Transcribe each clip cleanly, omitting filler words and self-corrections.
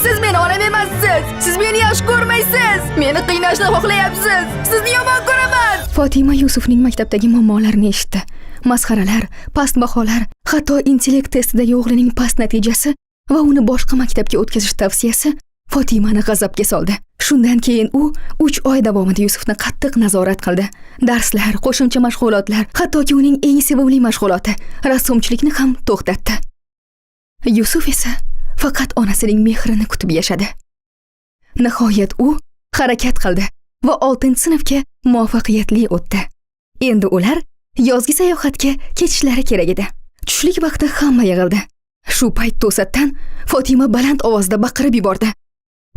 Siz meni onam emassiz. Siz meni yaxshi ko'rmaysiz. Meni qiynashni xohlayapsiz. Sizni yomon ko'raman. Fatima Yusufning maktabdagi muammolarini eshitdi. Masxaralar, past baholar, hatto intellekt testidagi o'g'lining past natijasi va uni boshqa maktabga o'tkazish tavsiyasi Fatimani g'azabga soldi. Shundan keyin u 3 oy davomida Yusufni qattiq nazorat qildi. Darslar, qo'shimcha mashg'ulotlar, hattoki uning eng sevimli mashg'uloti, rassomchilikni ham to'xtatdi. Yusuf esa faqat onasining mehrini kutib yashadi. Nihoyat u harakat qildi va 6-sinfga muvaffaqiyatli o'tdi. Endi ular yozgi sayohatga ketishlari kerak edi. Tushlik vaqti hamma yig'ildi. Shu payt to'satdan Fatima baland ovozda baqirib yubordi.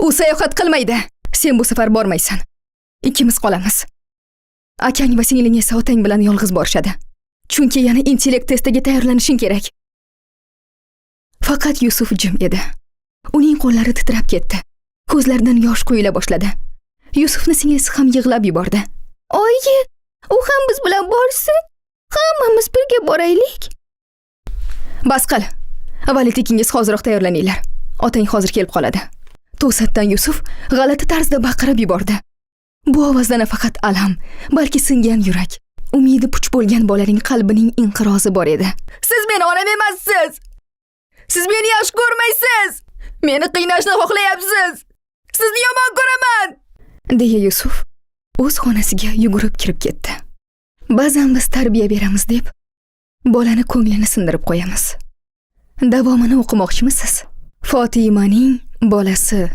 U sayohat qilmaydi. Sen bu safar bormaysan. Ikkimiz qolamiz. Akang va singling esa otang bilan yolg'iz borishadi. Chunki yana intellekt testiga tayyorlanishing kerak. Faqat Yusuf jim edi. Uning qo'llari titrab ketdi. Ko'zlaridan yosh quyila boshladi. Yusufning singlisi ham yig'lab yubordi. "Oyi, u ham biz bilan borsin. Hammamiz birga boraylik." "Bas qil. Avvalitikingiz hozirroq tayyorlaninglar. Otang hozir kelib qoladi." To'satdan Yusuf g'alati tarzda baqirib yubordi. Bu ovozdan faqat alam, balki singan yurak, umidi puch bo'lgan bolaning qalbining inqirozi bor edi. "Siz meni onam emassiz. Siz meni yaxshi ko'rmaysiz. Meni qiynashni xohlayapsiz. Sizni yomon ko'raman." deya Yusuf o'z xonasiga yugurib kirib ketdi. Ba'zan biz tarbiya beramiz deb bolani ko'nglini sindirib qo'yamiz. Davomini o'qimoqchimisiz? Fotimaning bolasi.